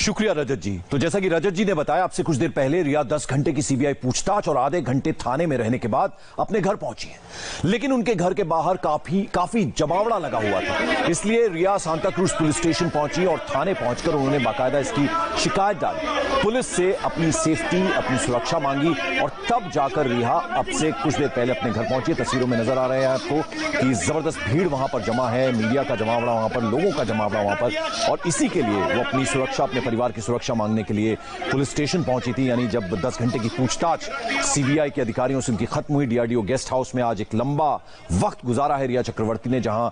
शुक्रिया रजत जी। तो जैसा कि रजत जी ने बताया, आपसे कुछ देर पहले रिया 10 घंटे की सीबीआई पूछताछ और आधे घंटे थाने में रहने के बाद अपने घर पहुंची है। लेकिन उनके घर के बाहर काफी जमावड़ा लगा हुआ था, इसलिए रिया सांता क्रूज पुलिस स्टेशन पहुंची और थाने पहुंचकर उन्होंने बाकायदा इसकी शिकायत डाली, पुलिस से अपनी सेफ्टी, अपनी सुरक्षा मांगी और तब जाकर रिया अब से कुछ देर पहले अपने घर पहुंची। तस्वीरों में नजर आ रहे हैं आपको कि जबरदस्त भीड़ वहां पर जमा है, मीडिया का जमावड़ा वहां पर, लोगों का जमावड़ा वहां पर, और इसी के लिए वो अपनी सुरक्षा, अपने परिवार की सुरक्षा मांगने के लिए पुलिस स्टेशन पहुंची थी। यानी जब 10 घंटे की पूछताछ सीबीआई के अधिकारियों से उनकी खत्म हुई, डीआरडीओ गेस्ट हाउस में आज एक लंबा वक्त गुजारा है रिया चक्रवर्ती ने, जहां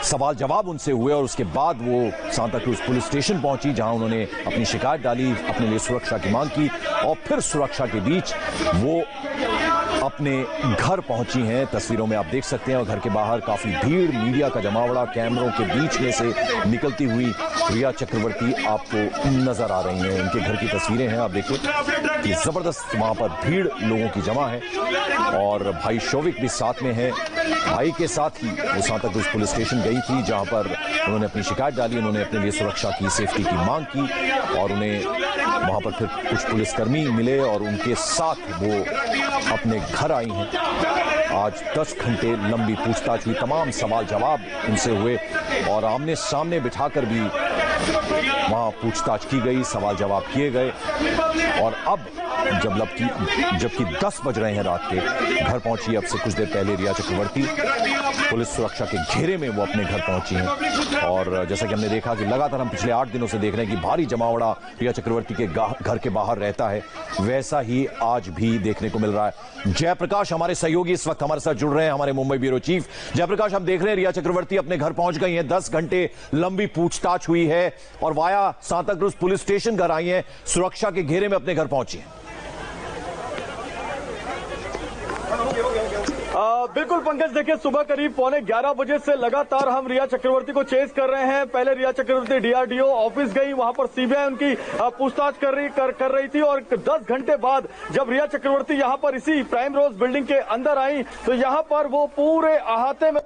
सवाल जवाब उनसे हुए और उसके बाद वो सांता क्रूज पुलिस स्टेशन पहुंची, जहां उन्होंने अपनी शिकायत डाली, अपने लिए सुरक्षा की मांग की और फिर सुरक्षा के बीच वो अपने घर पहुंची हैं। तस्वीरों में आप देख सकते हैं और घर के बाहर काफी भीड़, मीडिया का जमावड़ा, कैमरों के बीच में से निकलती हुई रिया चक्रवर्ती आपको नजर आ रही हैं। इनके घर की तस्वीरें हैं, आप देखिए कि जबरदस्त वहां पर भीड़ लोगों की जमा है और भाई शौविक भी साथ में है। भाई के साथ ही वो सांता क्रूज पुलिस स्टेशन गई थी, जहां पर उन्होंने अपनी शिकायत डाली, उन्होंने अपने लिए सुरक्षा की, सेफ्टी की मांग की और उन्हें वहां पर फिर कुछ पुलिसकर्मी मिले और उनके साथ वो अपने घर आई हैं। आज 10 घंटे लंबी पूछताछ हुई, तमाम सवाल जवाब उनसे हुए और आमने सामने बिठाकर भी वहां पूछताछ की गई, सवाल जवाब किए गए। और अब जबकि 10 बज रहे हैं रात के, घर पहुंची अब से कुछ देर पहले रिया चक्रवर्ती। पुलिस सुरक्षा के घेरे में वो अपने घर पहुंची हैं और जैसा कि हमने देखा कि लगातार हम पिछले 8 दिनों से देख रहे हैं कि भारी जमावड़ा रिया चक्रवर्ती के घर के बाहर रहता है, वैसा ही आज भी देखने को मिल रहा है। जयप्रकाश हमारे सहयोगी इस वक्त हमारे साथ जुड़ रहे हैं, हमारे मुंबई ब्यूरो चीफ जयप्रकाश। हम देख रहे हैं रिया चक्रवर्ती अपने घर पहुंच गई हैं, 10 घंटे लंबी पूछताछ हुई है और via Santa cruise police station घर आई हैं, सुरक्षा के घेरे में अपने घर पहुंची हैं। बिल्कुल पंकज, देखिए सुबह करीब 11:15 बजे से लगातार हम रिया चक्रवर्ती को चेस कर रहे हैं। पहले रिया चक्रवर्ती डीआरडीओ ऑफिस गई, वहां पर सीबीआई उनकी पूछताछ कर रही थी और 10 घंटे बाद जब रिया चक्रवर्ती यहां पर इसी प्राइम रोज बिल्डिंग के अंदर आई तो यहां पर वो पूरे अहाते में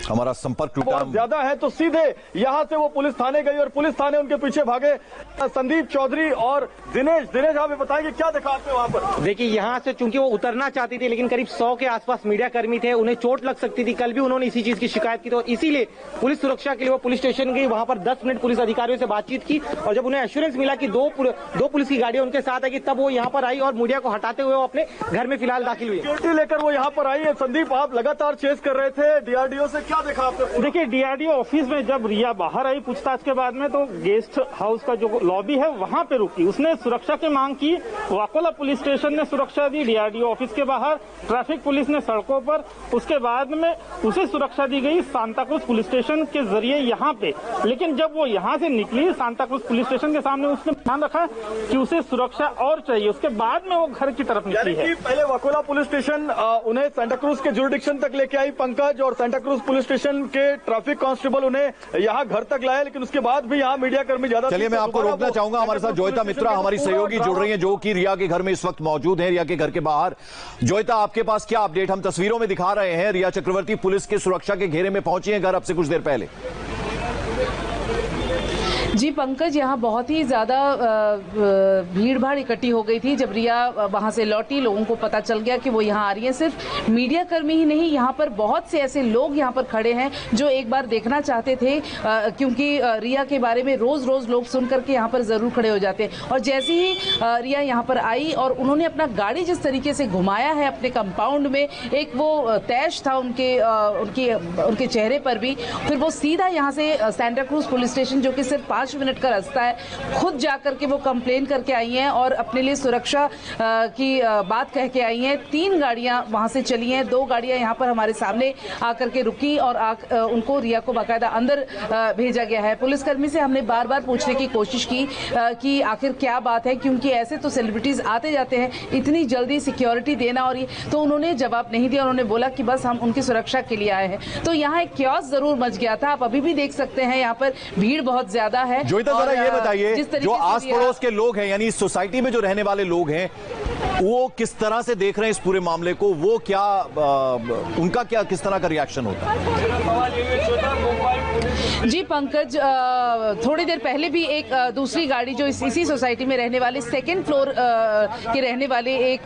हमारा संपर्क बहुत ज्यादा है तो सीधे यहां से वो पुलिस थाने गई और पुलिस थाने उनके पीछे भागे संदीप चौधरी और दिनेश आप बताएंगे क्या देखा आपने वहां पर? देखिए यहां से चूंकि वो उतरना चाहती थी, लेकिन करीब 100 के आसपास मीडिया कर्मी थे, उन्हें चोट लग सकती थी। कल भी उन्होंने इसी चीज की शिकायत की तो इसीलिए पुलिस सुरक्षा के लिए वो पुलिस स्टेशन गई, वहां पर 10 मिनट पुलिस अधिकारियों से बातचीत की और जब उन्हें एश्योरेंस मिला कि दो पुलिस की गाड़ियां उनके साथ आएगी, तब वो यहाँ पर आई और मीडिया को हटाते हुए वो अपने घर में फिलहाल दाखिल हुई। सिक्योरिटी लेकर वो यहाँ पर आई है। संदीप, आप लगातार चेस कर रहे थे डीआरडीओ से, क्या देखा आपने? देखिए डीआरडीओ ऑफिस में जब रिया बाहर आई पूछताछ के बाद में तो गेस्ट हाउस का जो लॉबी है वहां पे रुकी, उसने सुरक्षा की मांग की। वाकोला पुलिस स्टेशन ने सुरक्षा दी, डीआरडीओ ऑफिस के बाहर, ट्रैफिक पुलिस ने सड़कों पर, उसके बाद में उसे सुरक्षा दी गई सांता क्रूज पुलिस स्टेशन के जरिए यहाँ पे। लेकिन जब वो यहाँ से निकली सांता क्रूज पुलिस स्टेशन के सामने, उसने ध्यान रखा कि उसे सुरक्षा और चाहिए, उसके बाद में वो घर की तरफ निकली है। पहले वाकोला पुलिस स्टेशन उन्हें सांता क्रूज के जुरिडिक्शन तक लेके आई पंकज, और सांता क्रूज पुलिस स्टेशन के ट्रैफिक कांस्टेबल उन्हें यहाँ घर तक लाया, लेकिन उसके बाद भी यहाँ मीडिया कर्मी ज्यादा। चलिए मैं आपको रोकना चाहूंगा, हमारे साथ जोयता मित्रा हमारी सहयोगी जुड़ रही हैं, जो कि रिया के घर में इस वक्त मौजूद है, रिया के घर के बाहर। जोयता, आपके पास क्या अपडेट? हम तस्वीरों में दिखा रहे हैं रिया चक्रवर्ती पुलिस के सुरक्षा के घेरे में पहुंची है घर अब से कुछ देर पहले। जी पंकज, यहाँ बहुत ही ज़्यादा भीड़ भाड़ इकट्ठी हो गई थी। जब रिया वहाँ से लौटी, लोगों को पता चल गया कि वो यहाँ आ रही है। सिर्फ मीडिया कर्मी ही नहीं, यहाँ पर बहुत से ऐसे लोग यहाँ पर खड़े हैं जो एक बार देखना चाहते थे, क्योंकि रिया के बारे में रोज़ लोग सुन करके यहाँ पर ज़रूर खड़े हो जाते हैं। और जैसे ही रिया यहाँ पर आई और उन्होंने अपना गाड़ी जिस तरीके से घुमाया है अपने कंपाउंड में, एक वो तैश था उनके चेहरे पर भी। फिर वो सीधा यहाँ से सांता क्रूज पुलिस स्टेशन, जो कि सिर्फ 5 मिनट का रास्ता है, खुद जाकर के वो कंप्लेन करके आई हैं और अपने लिए सुरक्षा की बात कह के आई हैं। 3 गाड़ियां वहां से चली हैं, 2 गाड़ियां यहां पर हमारे सामने आकर के रुकी और उनको रिया को बाकायदा अंदर भेजा गया है। पुलिसकर्मी से हमने बार पूछने की कोशिश की कि आखिर क्या बात है, क्योंकि ऐसे तो सेलिब्रिटीज आते जाते हैं, इतनी जल्दी सिक्योरिटी देना और ये, तो उन्होंने जवाब नहीं दिया। उन्होंने बोला कि बस हम उनकी सुरक्षा के लिए आए हैं। तो यहाँ एक क्योस जरूर मच गया था, आप अभी भी देख सकते हैं यहाँ पर भीड़ बहुत ज्यादा है। जोयता, जरा ये बताइए, जो आस पड़ोस के लोग हैं, यानी इस सोसाइटी में जो रहने वाले लोग हैं, वो किस तरह से देख रहे हैं इस पूरे मामले को, वो क्या उनका क्या किस तरह का रिएक्शन होता है? जी पंकज, थोड़ी देर पहले भी एक दूसरी गाड़ी जो इसी सोसाइटी में रहने वाले सेकंड फ्लोर के रहने वाले एक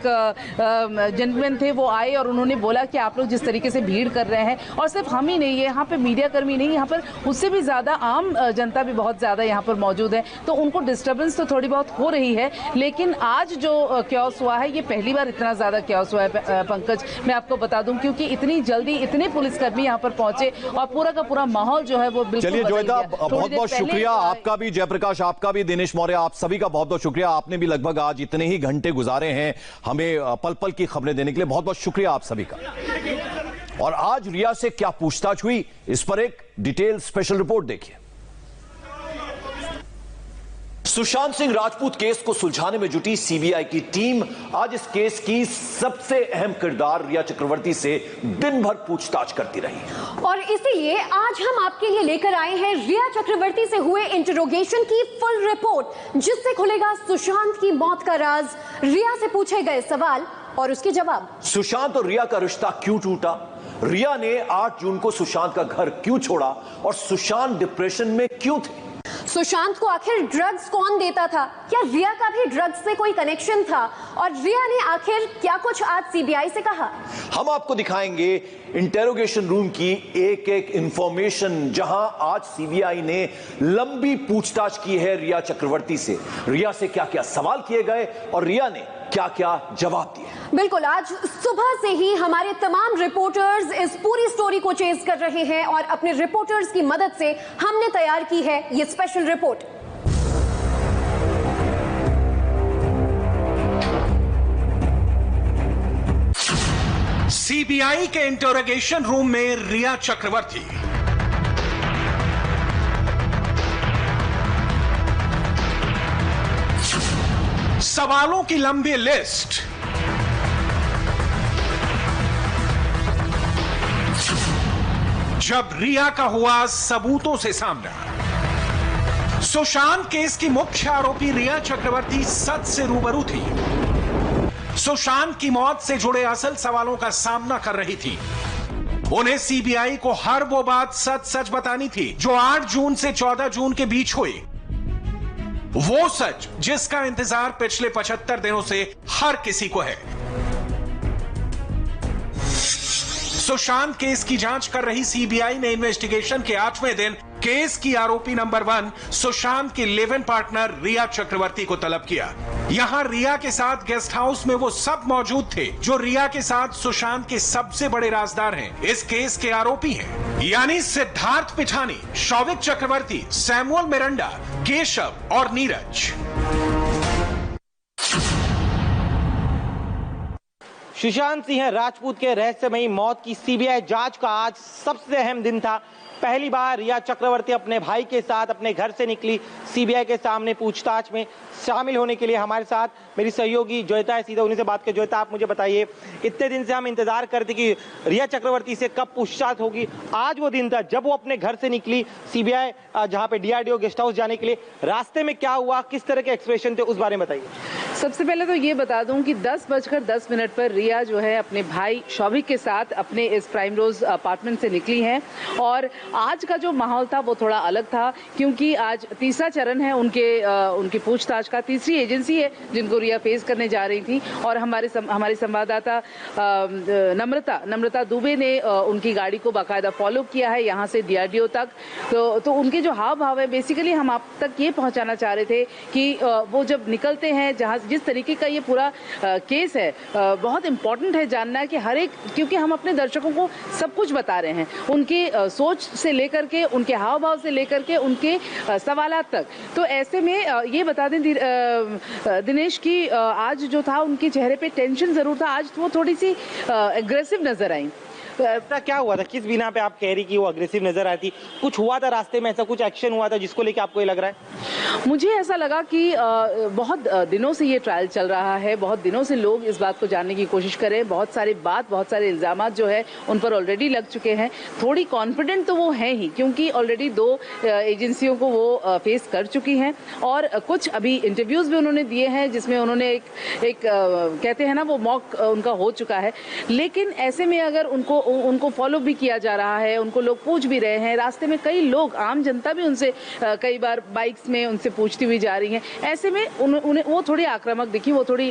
जेंटलमैन थे, वो आए और उन्होंने बोला कि आप लोग जिस तरीके से भीड़ कर रहे हैं, और सिर्फ हम ही नहीं है यहाँ पे, मीडिया कर्मी नहीं, यहाँ पर उससे भी ज्यादा आम जनता भी बहुत ज्यादा यहाँ पर मौजूद है, तो उनको डिस्टर्बेंस तो थोड़ी बहुत हो रही है। लेकिन आज जो क्योस हुआ है, ये पहली बार इतना ज्यादा क्योस हुआ है पंकज, मैं आपको बता दूं, क्योंकि इतनी जल्दी इतने पुलिसकर्मी यहाँ पर पहुंचे और पूरा का पूरा माहौल जो है वो बिल्कुल। चलिए जोयदा, बहुत बहुत शुक्रिया आपका भी, जयप्रकाश आपका भी, दिनेश मौर्य, आप सभी का बहुत बहुत शुक्रिया। आपने भी लगभग आज इतने ही घंटे गुजारे हैं हमें पल पल की खबरें देने के लिए, बहुत बहुत शुक्रिया आप सभी का। और आज रिया से क्या पूछताछ हुई, इस पर एक डिटेल स्पेशल रिपोर्ट देखिए। सुशांत सिंह राजपूत केस को सुलझाने में जुटी सीबीआई की टीम आज इस केस की सबसे अहम किरदार रिया चक्रवर्ती से दिन भर पूछताछ करती रही, और इसीलिए आज हम आपके लिए लेकर आए हैं रिया चक्रवर्ती से हुए इंटरोगेशन की फुल रिपोर्ट, जिससे खुलेगा सुशांत की मौत का राज, रिया से पूछे गए सवाल और उसके जवाब। सुशांत और रिया का रिश्ता क्यों टूटा, रिया ने 8 जून को सुशांत का घर क्यों छोड़ा, और सुशांत डिप्रेशन में क्यों थे, सुशांत को आखिर ड्रग्स कौन देता था, क्या रिया का भी ड्रग्स से कोई कनेक्शन था, और रिया ने आखिर क्या कुछ आज सीबीआई से कहा। हम आपको दिखाएंगे इंटेरोगेशन रूम की एक एक इंफॉर्मेशन, जहां आज सीबीआई ने लंबी पूछताछ की है रिया चक्रवर्ती से। रिया से क्या क्या सवाल किए गए और रिया ने क्या क्या जवाब दिए। बिल्कुल, आज सुबह से ही हमारे तमाम रिपोर्टर्स इस पूरी स्टोरी को चेज कर रहे हैं और अपने रिपोर्टर्स की मदद से हमने तैयार की है ये स्पेशल रिपोर्ट। सीबीआई के इंटरोगेशन रूम में रिया चक्रवर्ती, सवालों की लंबी लिस्ट, जब रिया का हुआ सबूतों से सामना। सुशांत केस की मुख्य आरोपी रिया चक्रवर्ती सच से रूबरू थी, सुशांत की मौत से जुड़े असल सवालों का सामना कर रही थी। उन्हें सीबीआई को हर वो बात सच सच बतानी थी जो 8 जून से 14 जून के बीच हुई, वो सच जिसका इंतजार पिछले 75 दिनों से हर किसी को है। सुशांत केस की जांच कर रही सीबीआई ने इन्वेस्टिगेशन के 8वें दिन केस की आरोपी नंबर 1 सुशांत की लिव इन पार्टनर रिया चक्रवर्ती को तलब किया। यहां रिया के साथ गेस्ट हाउस में वो सब मौजूद थे जो रिया के साथ सुशांत के सबसे बड़े राजदार हैं, इस केस के आरोपी हैं, यानी सिद्धार्थ पिठानी, शौविक चक्रवर्ती, सैमुअल मिरांडा, केशव और नीरज। सुशांत सिंह राजपूत के रहस्यमयी मौत की सीबीआई जांच का आज सबसे अहम दिन था। पहली बार रिया चक्रवर्ती अपने भाई के साथ अपने घर से निकली सीबीआई के सामने पूछताछ में शामिल होने के लिए। हमारे साथ मेरी सहयोगी जोयता है, सीधा उन्हीं से बात कर। जोयता, आप मुझे बताइए, इतने दिन से हम इंतजार करते कि रिया चक्रवर्ती से कब पूछताछ होगी, आज वो दिन था जब वो अपने घर से निकली सीबीआई जहां पे डीआरडीओ गेस्ट हाउस जाने के लिए। रास्ते में क्या हुआ, किस तरह के एक्सप्रेशन थे, उस बारे में बताइए। सबसे पहले तो ये बता दूं कि 10:10 पर रिया जो है अपने भाई शौविक के साथ अपने इस प्राइम रोज अपार्टमेंट से निकली हैं, और आज का जो माहौल था वो थोड़ा अलग था, क्योंकि आज तीसरा चरण है उनकी पूछताछ का। तीसरी एजेंसी है जिनको रिया फेस करने जा रही थी, और हमारे संवाददाता नम्रता दुबे ने उनकी गाड़ी को बाकायदा फॉलो किया है यहाँ से डीआरडीओ तक। तो उनके जो हाव भाव है, बेसिकली हम आप तक ये पहुँचाना चाह रहे थे कि वो जब निकलते हैं, जहाँ जिस तरीके का ये पूरा केस है, बहुत इंपॉर्टेंट है जानना कि हर एक, क्योंकि हम अपने दर्शकों को सब कुछ बता रहे हैं, उनकी सोच से लेकर के, उनके हाव भाव से लेकर के, उनके सवालात तक। तो ऐसे में ये बता दें दिनेश की आज जो था उनके चेहरे पे टेंशन जरूर था, आज वो थोड़ी सी एग्रेसिव नजर आई। क्या हुआ था, किस बिना पे आप कह रही कि वो अग्रेसिव नजर आई थी? कुछ हुआ था रास्ते में, ऐसा कुछ एक्शन हुआ था जिसको लेकर आपको ये लग रहा है? मुझे ऐसा लगा कि बहुत दिनों से ये ट्रायल चल रहा है, बहुत दिनों से लोग इस बात को जानने की कोशिश कर रहे हैं, बहुत सारे इल्जामात जो है उन पर ऑलरेडी लग चुके हैं। थोड़ी कॉन्फिडेंट तो वो हैं ही, क्योंकि ऑलरेडी 2 एजेंसियों को वो फेस कर चुकी हैं और कुछ अभी इंटरव्यूज भी उन्होंने दिए हैं जिसमें उन्होंने एक कहते हैं ना वो मॉक उनका हो चुका है। लेकिन ऐसे में अगर उनको फॉलो भी किया जा रहा है, उनको लोग पूछ भी रहे हैं, रास्ते में कई लोग, आम जनता भी उनसे कई बार बाइक्स में उनसे पूछती हुई जा रही हैं, ऐसे में उन्हें वो थोड़ी आक्रामक दिखी, वो थोड़ी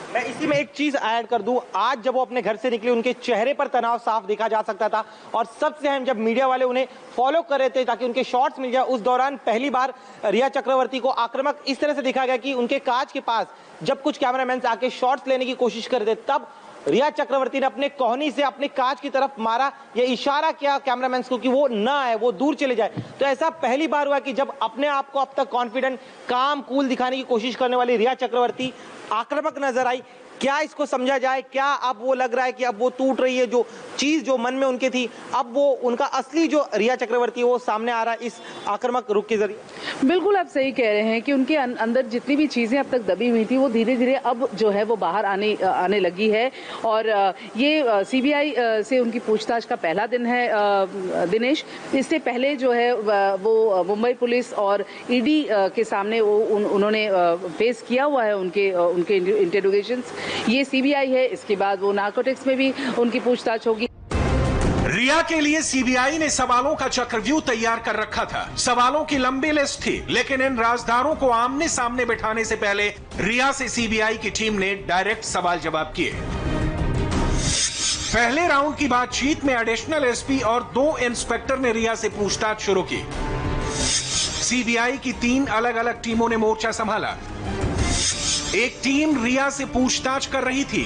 मैं इसी में एक चीज ऐड कर दूं, आज जब वो अपने घर से निकले उनके चेहरे पर तनाव साफ देखा जा सकता था और सबसे अहम, जब मीडिया वाले उन्हें फॉलो कर रहे थे ताकि उनके शॉट्स मिल जाए, उस दौरान पहली बार रिया चक्रवर्ती को आक्रामक इस तरह से देखा गया कि उनके कांच के पास जब कुछ कैमरामैन आके शॉट्स लेने की कोशिश कर रहे थे, तब रिया चक्रवर्ती ने अपने कोहनी से अपने कांच की तरफ मारा, ये इशारा किया कैमरामैन को कि वो ना आए, वो दूर चले जाए। तो ऐसा पहली बार हुआ कि जब अपने आप को अब तक कॉन्फिडेंट, काम, कूल दिखाने की कोशिश करने वाली रिया चक्रवर्ती आक्रामक नजर आई। क्या इसको समझा जाए? क्या अब वो लग रहा है कि अब वो टूट रही है, जो चीज जो मन में उनके थी, अब वो उनका असली जो रिया चक्रवर्ती है वो सामने आ रहा है इस आक्रामक रुख के जरिए? बिल्कुल आप सही कह रहे हैं कि उनके अंदर जितनी भी चीजें अब तक दबी हुई थी वो धीरे धीरे अब जो है वो बाहर आने लगी है। और ये सीबीआई से उनकी पूछताछ का पहला दिन है दिनेश। इससे पहले जो है वो मुंबई पुलिस और ईडी के सामने उन्होंने फेस किया हुआ है उनके इंटेरोगेशंस। ये सीबीआई है, इसके बाद वो नार्कोटिक्स में भी उनकी पूछताछ होगी। रिया के लिए सीबीआई ने सवालों का चक्रव्यूह तैयार कर रखा था। सवालों की लंबी लिस्ट थी, लेकिन इन राजदारों को आमने सामने बिठाने से पहले रिया से सीबीआई की टीम ने डायरेक्ट सवाल जवाब किए। पहले राउंड की बातचीत में एडिशनल एसपी और 2 इंस्पेक्टर ने रिया से पूछताछ शुरू की। सीबीआई की 3 अलग अलग टीमों ने मोर्चा संभाला। एक टीम रिया से पूछताछ कर रही थी,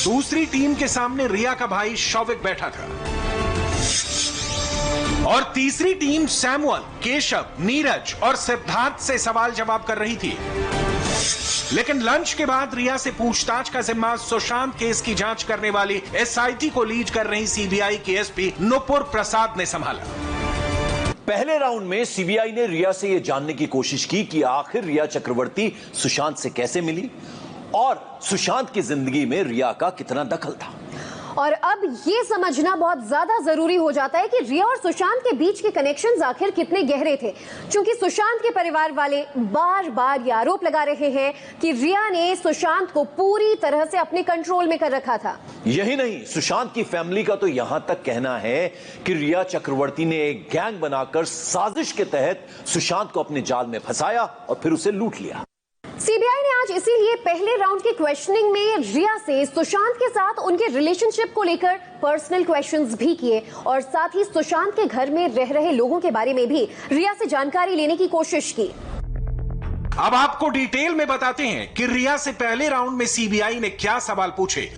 दूसरी टीम के सामने रिया का भाई शौविक बैठा था और तीसरी टीम सैमुअल, केशव, नीरज और सिद्धार्थ से सवाल जवाब कर रही थी। लेकिन लंच के बाद रिया से पूछताछ का जिम्मा सुशांत केस की जांच करने वाली एसआईटी को लीड कर रही सीबीआई के एसपी नुपुर प्रसाद ने संभाला। पहले राउंड में सीबीआई ने रिया से यह जानने की कोशिश की कि आखिर रिया चक्रवर्ती सुशांत से कैसे मिली और सुशांत की जिंदगी में रिया का कितना दखल था। और अब ये समझना बहुत ज्यादा जरूरी हो जाता है कि रिया और सुशांत के बीच के कनेक्शंस आखिर कितने गहरे थे, क्योंकि सुशांत के परिवार वाले बार बार ये आरोप लगा रहे हैं कि रिया ने सुशांत को पूरी तरह से अपने कंट्रोल में कर रखा था। यही नहीं, सुशांत की फैमिली का तो यहां तक कहना है कि रिया चक्रवर्ती ने एक गैंग बनाकर साजिश के तहत सुशांत को अपने जाल में फंसाया और फिर उसे लूट लिया। सीबीआई ने आज इसीलिए पहले राउंड की क्वेश्चनिंग में रिया से सुशांत के साथ उनके रिलेशनशिप को लेकर पर्सनल क्वेश्चंस भी किए और साथ ही सुशांत के घर में रह रहे लोगों के बारे में भी रिया से जानकारी लेने की कोशिश की। अब आपको डिटेल में बताते हैं कि रिया से पहले राउंड में सीबीआई ने क्या सवाल पूछे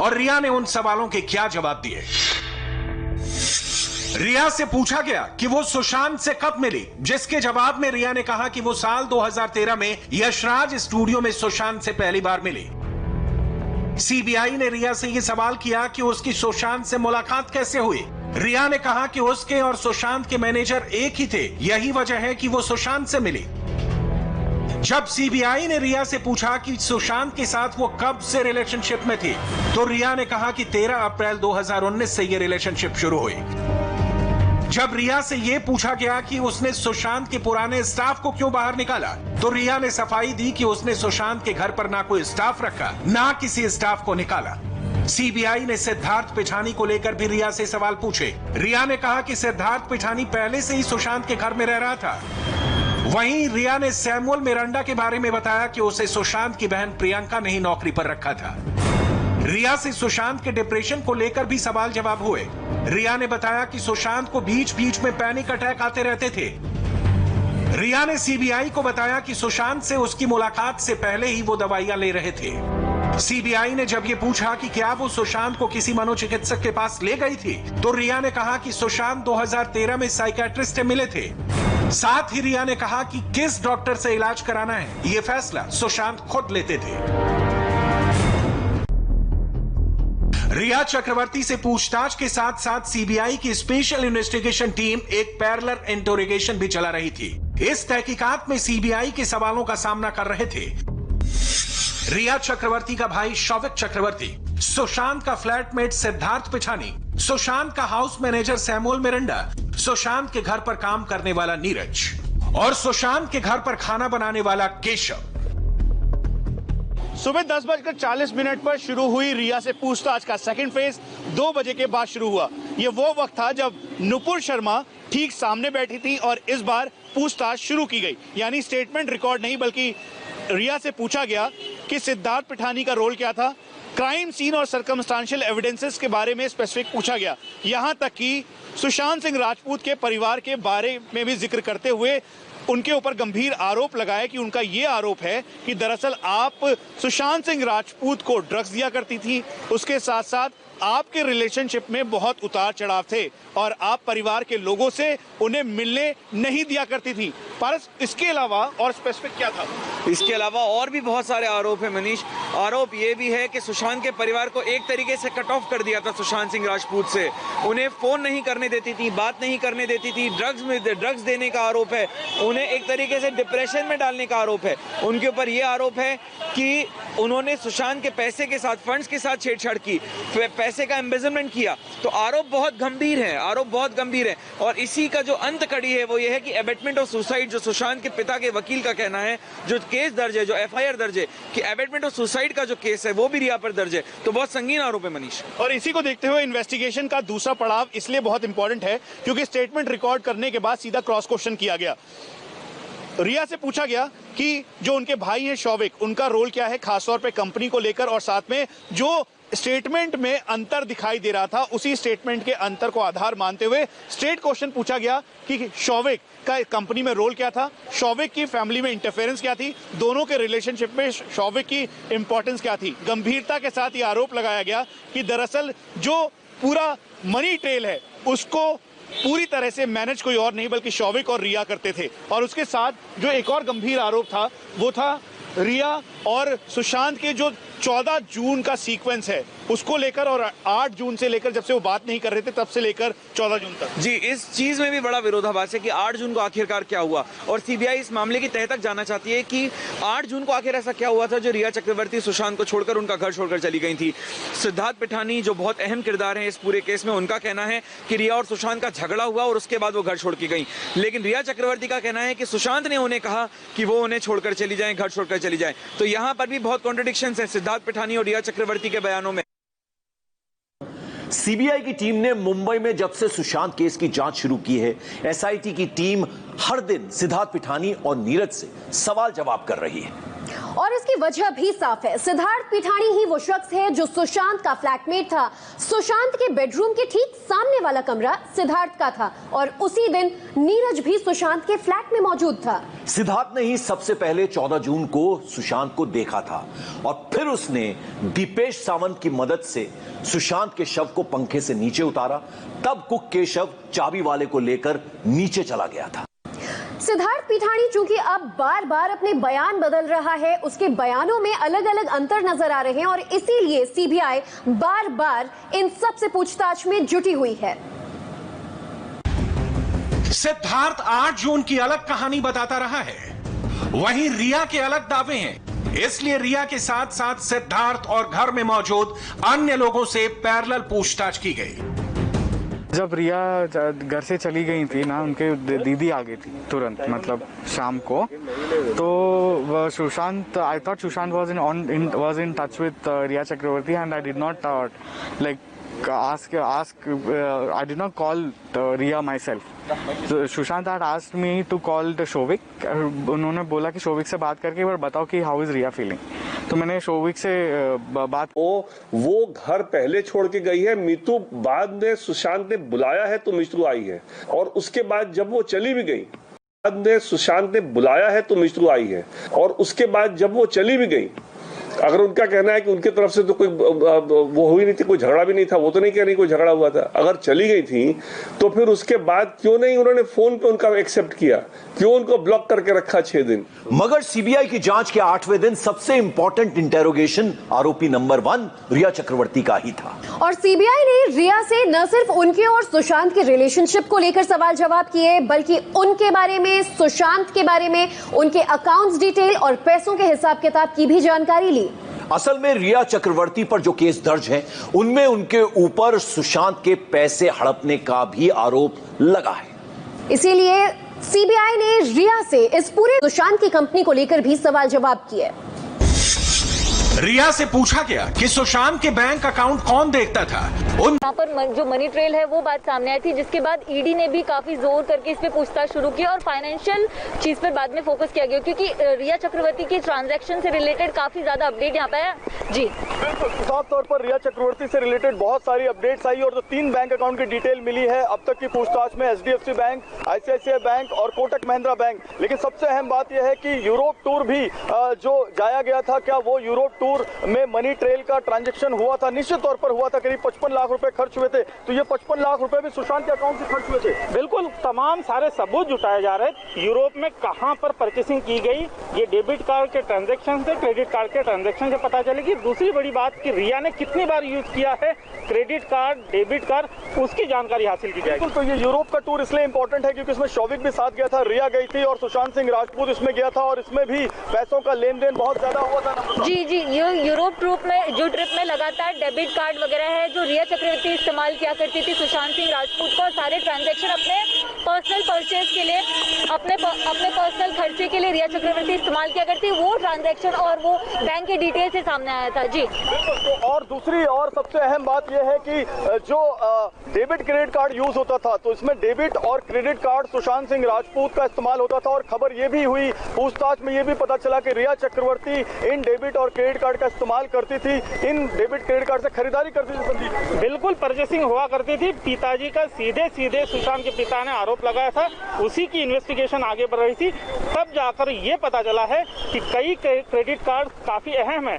और रिया ने उन सवालों के क्या जवाब दिए। रिया से पूछा गया कि वो सुशांत से कब मिली, जिसके जवाब में रिया ने कहा कि वो साल 2013 में यशराज स्टूडियो में सुशांत से पहली बार मिली। सीबीआई ने रिया से यह सवाल किया कि उसकी सुशांत से मुलाकात कैसे हुई। रिया ने कहा कि उसके और सुशांत के मैनेजर एक ही थे, यही वजह है कि वो सुशांत से मिली। जब सीबीआई ने रिया से पूछा कि सुशांत के साथ वो कब से रिलेशनशिप में थी, तो रिया ने कहा कि 13 अप्रैल 2019 से ये रिलेशनशिप शुरू हुई। जब रिया से यह पूछा गया कि उसने सुशांत के पुराने स्टाफ को क्यों बाहर निकाला, तो रिया ने सफाई दी कि उसने सुशांत के घर पर ना कोई स्टाफ रखा, ना किसी स्टाफ को निकाला। सीबीआई ने सिद्धार्थ पिठानी को लेकर भी रिया से सवाल पूछे। रिया ने कहा कि सिद्धार्थ पिठानी पहले से ही सुशांत के घर में रह रहा था। वहीं रिया ने सैमुअल मिरांडा के बारे में बताया कि उसे सुशांत की बहन प्रियंका ने ही नौकरी पर रखा था। रिया से सुशांत के डिप्रेशन को लेकर भी सवाल जवाब हुए। रिया ने बताया कि सुशांत को बीच बीच में पैनिक अटैक आते रहते थे। रिया ने सीबीआई को बताया कि सुशांत से उसकी मुलाकात से पहले ही वो दवाइयां ले रहे थे। सीबीआई ने जब ये पूछा कि क्या वो सुशांत को किसी मनोचिकित्सक के पास ले गई थी, तो रिया ने कहा कि सुशांत 2013 में साइकियाट्रिस्ट से मिले थे। साथ ही रिया ने कहा कि किस डॉक्टर से इलाज कराना है, ये फैसला सुशांत खुद लेते थे। रिया चक्रवर्ती से पूछताछ के साथ साथ सीबीआई की स्पेशल इन्वेस्टिगेशन टीम एक पैरेलल इंटरोगेशन भी चला रही थी। इस तहकीकात में सीबीआई के सवालों का सामना कर रहे थे रिया चक्रवर्ती का भाई शौविक चक्रवर्ती, सुशांत का फ्लैटमेट सिद्धार्थ पिठानी, सुशांत का house manager Samuel Miranda, Sushant के घर पर काम करने वाला नीरज और सुशांत के घर पर खाना बनाने वाला केशव। सुबह 10:40 पर शुरू हुई रिया से पूछताछ का सेकंड फेज 2 बजे के बाद शुरू हुआ। ये वो वक्त था जब नुपुर शर्मा ठीक सामने बैठी थी और इस बार पूछताछ शुरू की गई। यानी स्टेटमेंट रिकॉर्ड नहीं बल्कि रिया से पूछा गया कि सिद्धार्थ पिठानी का रोल क्या था, क्राइम सीन और सर्कमस्टांशियल एविडेंसेस के बारे में स्पेसिफिक पूछा गया। यहां तक कि सुशांत सिंह राजपूत के परिवार के बारे में भी जिक्र करते हुए उनके ऊपर गंभीर आरोप लगाया कि उनका ये आरोप है कि दरअसल आप सुशांत सिंह राजपूत को ड्रग्स दिया करती थी, उसके साथ साथ आपके रिलेशनशिप में बहुत उतार चढ़ाव थे और आप परिवार के लोगों से उन्हें मिलने नहीं दिया करती थी। पर इसके अलावा और स्पेसिफिक क्या था? इसके अलावा और भी बहुत सारे आरोप है मनीष। आरोप ये भी है कि सुशांत के परिवार को एक तरीके से कट ऑफ कर दिया था सुशांत सिंह राजपूत से, उन्हें फोन नहीं करने देती थी, बात नहीं करने देती थी, ड्रग्स देने का आरोप है, उन्हें एक तरीके से डिप्रेशन में डालने का आरोप है। उनके ऊपर ये आरोप है कि उन्होंने सुशांत के पैसे के साथ, फंड्स के साथ छेड़छाड़ की, पैसे का एम्बेजलमेंट किया। तो आरोप बहुत गंभीर है, आरोप बहुत गंभीर है। और इसी का जो अंत कड़ी है वो ये है कि एबेटमेंट ऑफ सुसाइड, जो सुशांत के पिता के वकील का कहना है, जो केस दर्ज है, जो एफआईआर दर्ज है कि एबेटमेंट ऑफ सुसाइड का जो केस है वो भी रिया पर दर्ज है। तो बहुत संगीन आरोप है मनीष। और इसी को देखते हुए इन्वेस्टिगेशन का दूसरा पड़ाव इसलिए बहुत इंपॉर्टेंट है क्योंकि स्टेटमेंट रिकॉर्ड करने के बाद सीधा क्रॉस क्वेश्चन किया गया। रिया से पूछा गया कि जो उनके भाई हैं शौविक, उनका रोल क्या है खासतौर पे कंपनी को लेकर, और साथ में जो स्टेटमेंट में अंतर दिखाई दे रहा था उसी स्टेटमेंट के अंतर को आधार मानते हुए स्ट्रेट क्वेश्चन पूछा गया कि शौविक का कंपनी में रोल क्या था, शौविक की फैमिली में इंटरफेरेंस क्या थी, दोनों के रिलेशनशिप में शौविक की इंपॉर्टेंस क्या थी। गंभीरता के साथ ये आरोप लगाया गया कि दरअसल जो पूरा मनी ट्रेल है उसको पूरी तरह से मैनेज कोई और नहीं बल्कि शौविक और रिया करते थे। और उसके साथ जो एक और गंभीर आरोप था वो था रिया और सुशांत के जो 14 जून का सीक्वेंस है उसको लेकर, और 8 जून से लेकर जब से वो बात नहीं कर रहे थे तब से लेकर 14 जून तक। जी, इस चीज में भी बड़ा विरोधाभास है कि 8 जून को आखिरकार क्या हुआ, और सीबीआई इस मामले की तह तक जाना चाहती है कि 8 जून को आखिर ऐसा क्या हुआ था जो रिया चक्रवर्ती सुशांत को छोड़कर उनका घर छोड़कर चली गई थी। सिद्धार्थ पिठानी जो बहुत अहम किरदार है इस पूरे केस में, उनका कहना है कि रिया और सुशांत का झगड़ा हुआ और उसके बाद वो घर छोड़ के गई। लेकिन रिया चक्रवर्ती का कहना है कि सुशांत ने उन्हें कहा कि वो उन्हें छोड़कर चली जाए, घर छोड़कर चली जाए। तो यहाँ पर भी बहुत कॉन्ट्रडिक्शंस है सिद्धार्थ पिठानी और रिया चक्रवर्ती के बयानों में। सीबीआई की टीम ने मुंबई में जब से सुशांत केस की जांच शुरू की है, एसआईटी की टीम हर दिन सिद्धार्थ पिठानी और नीरज से सवाल जवाब कर रही है। और इसकी वजह भी साफ है। सिद्धार्थ पिठानी ही वो शख्स है जो सुशांत का फ्लैटमेट था। सुशांत के बेडरूम के ठीक सामने वाला कमरा सिद्धार्थ का था और उसी दिन नीरज भी सुशांत के फ्लैट में मौजूद था। सिद्धार्थ ने ही सबसे पहले 14 जून को सुशांत को देखा था और फिर उसने दीपेश सावंत की मदद से सुशांत के शव को पंखे से नीचे उतारा। तब कुक केशव चाबी वाले को लेकर नीचे चला गया था। सिद्धार्थ पिठानी चूंकि अब बार बार अपने बयान बदल रहा है, उसके बयानों में अलग अलग अंतर नजर आ रहे हैं और इसीलिए सीबीआई बार बार इन सब से पूछताछ में जुटी हुई है। सिद्धार्थ 8 जून की अलग कहानी बताता रहा है, वहीं रिया के अलग दावे हैं। इसलिए रिया के साथ साथ सिद्धार्थ और घर में मौजूद अन्य लोगों से पैरेलल पूछताछ की गई। जब रिया घर से चली गई थी ना, उनके दीदी आ गई थी तुरंत, मतलब शाम को। तो Sushant, I thought Sushant was in touch with Riya Chakravarti and I did not I did not call Riya myself. So Sushant had asked me to call the Shovik. उन्होंने बोला कि शोविक से बात करके एक बार बताओ कि हाउ इज रिया फीलिंग। तो मैंने शोविक से बात, वो घर पहले छोड़ के गई है, मीतू बाद में सुशांत ने बुलाया है तो मीतू आई है, और उसके बाद जब वो चली भी गई, बाद में सुशांत ने बुलाया है तो मीतू आई है, और उसके बाद जब वो चली भी गई अगर उनका कहना है कि उनकी तरफ से तो कोई वो हुई नहीं थी, कोई झगड़ा भी नहीं था, वो तो नहीं कह रही कोई झगड़ा हुआ था। अगर चली गई थी तो फिर उसके बाद क्यों नहीं उन्होंने फोन पे उनका एक्सेप्ट किया, क्यों उनको ब्लॉक करके रखा 6 दिन? मगर सीबीआई की जांच के 8वें दिन सबसे इंपॉर्टेंट इंटेरोगेशन आरोपी नंबर 1 रिया चक्रवर्ती का ही था। और सीबीआई ने रिया से न सिर्फ उनके और सुशांत के रिलेशनशिप को लेकर सवाल जवाब किए, बल्कि उनके बारे में, सुशांत के बारे में, उनके अकाउंट्स डिटेल और पैसों के हिसाब किताब की भी जानकारी ली। असल में रिया चक्रवर्ती पर जो केस दर्ज है उनमें उनके ऊपर सुशांत के पैसे हड़पने का भी आरोप लगा है। इसीलिए सीबीआई ने रिया से इस पूरे सुशांत की कंपनी को लेकर भी सवाल जवाब किए। रिया से पूछा गया कि सुशांत के बैंक अकाउंट कौन देखता था। यहाँ पर जो मनी ट्रेल है वो बात सामने आई थी, जिसके बाद ईडी ने भी काफी जोर करके इस पे पूछताछ शुरू की और फाइनेंशियल चीज पर बाद में फोकस किया गया, क्योंकि रिया चक्रवर्ती के ट्रांजैक्शन से रिलेटेड काफी ज्यादा अपडेट यहाँ पे है। जी बिल्कुल, साफ तौर पर रिया चक्रवर्ती से रिलेटेड बहुत सारी अपडेट्स आई और जो 3 बैंक अकाउंट की डिटेल मिली है अब तक की पूछताछ में, एचडीएफसी बैंक, आईसीआईसीआई बैंक और कोटक महिंद्रा बैंक। लेकिन सबसे अहम बात यह है कि यूरोप टूर भी जो जाया गया था, क्या वो यूरोप टूर में मनी ट्रेल का ट्रांजैक्शन हुआ था? निश्चित तौर पर हुआ था। करीब 55 लाख रुपए खर्च हुए थे। तो ये 55 लाख रुपए भी सुशांत के अकाउंट से खर्च हुए थे। बिल्कुल, तमाम सारे सबूत जुटाए जा रहे हैं। यूरोप में कहां पर परचेसिंग की गई, ये डेबिट कार्ड के ट्रांजैक्शन से, क्रेडिट कार्ड के ट्रांजैक्शन से पता चलेगी। दूसरी बड़ी बात कि रिया ने कितनी बार यूज किया है क्रेडिट कार्ड, डेबिट कार्ड, उसकी जानकारी हासिल की जाएगी। बिल्कुल, तो ये यूरोप का टूर इसलिए इंपॉर्टेंट है क्योंकि इसमें शौविक भी साथ गया था, रिया गई थी और सुशांत सिंह राजपूत इसमें गया था और इसमें भी पैसों का लेन देन बहुत ज्यादा हुआ था। जी, ये यूरोप ट्रिप में लगातार डेबिट कार्ड वगैरह है जो रिया चक्रवर्ती इस्तेमाल किया करती थी सुशांत सिंह राजपूत को, सारे ट्रांजैक्शन अपने पर्सनल परचेज के लिए, अपने पर्सनल खर्चे के लिए रिया चक्रवर्ती इस्तेमाल किया करती, वो ट्रांजैक्शन और वो बैंक के डिटेल से सामने आया था। जी बिल्कुल, तो और दूसरी और सबसे अहम बात यह है कि जो डेबिट क्रेडिट कार्ड यूज होता था, तो इसमें डेबिट और क्रेडिट कार्ड सुशांत सिंह राजपूत का इस्तेमाल होता था और खबर यह भी हुई, पूछताछ में यह भी पता चला कि रिया चक्रवर्ती इन डेबिट और क्रेडिट कार्ड का इस्तेमाल करती थी, इन डेबिट क्रेडिट कार्ड से खरीदारी करती थी। संदीप, बिल्कुल परचेसिंग हुआ करती थी। पिताजी का सीधे सुशांत के पिता ने आरोप लगाया था, उसी की इन्वेस्टिगेशन आगे बढ़ रही थी। तब जाकर ये पता चला है कि कई क्रेडिट कार्ड काफी अहम है,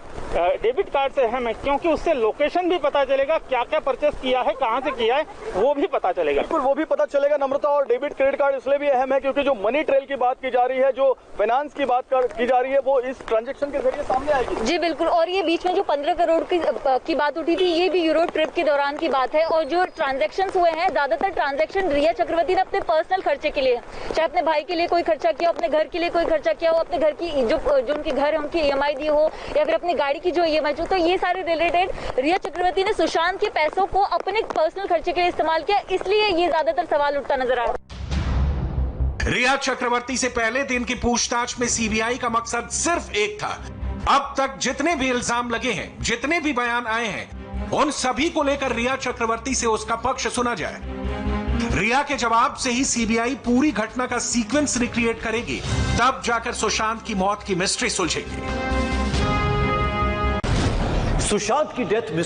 डेबिट कार्ड से अहम है, क्योंकि उससे लोकेशन भी पता चलेगा, क्या क्या परचेस किया है, कहां से किया है, वो भी पता चलेगा। बिल्कुल, वो भी पता चलेगा नम्रता। और डेबिट क्रेडिट कार्ड इसलिए भी अहम है क्योंकि जो मनी ट्रेल की बात की जा रही है, जो फाइनेंस की बात की जा रही है, वो इस ट्रांजैक्शन के जरिए सामने आएगी। जी बिल्कुल, और ये बीच में जो 15 करोड़ की बात उठी थी, ये भी यूरोप ट्रिप के दौरान की बात है। और जो ट्रांजैक्शंस हुए हैं, ज्यादातर ट्रांजैक्शन रिया चक्रवर्ती ने अपने पर्सनल खर्चे के लिए, चाहे अपने भाई के लिए कोई खर्चा किया, अपने घर के लिए कोई खर्चा किया हो, अपने घर की जो उनके घर है उनकी ईएमआई दी हो, या फिर अपनी गाड़ी की जो ईएमआई हो, तो ये सारे रिलेटेड रिया चक्रवर्ती ने सुशांत के पैसों को अपने पर्सनल खर्चे के लिए इस्तेमाल किया, इसलिए ये ज्यादातर सवाल उठता नजर आया। रिया चक्रवर्ती से पहले दिन की पूछताछ में सीबीआई का मकसद सिर्फ एक था, अब तक जितने भी इल्जाम लगे हैं, जितने भी बयान आए हैं, उन सभी को लेकर रिया चक्रवर्ती से उसका पक्ष सुना जाए। रिया के जवाब से ही सीबीआई पूरी घटना का सीक्वेंस रिक्रिएट करेगी, तब जाकर सुशांत की मौत की मिस्ट्री सुलझेगी। सुशांत की डेथ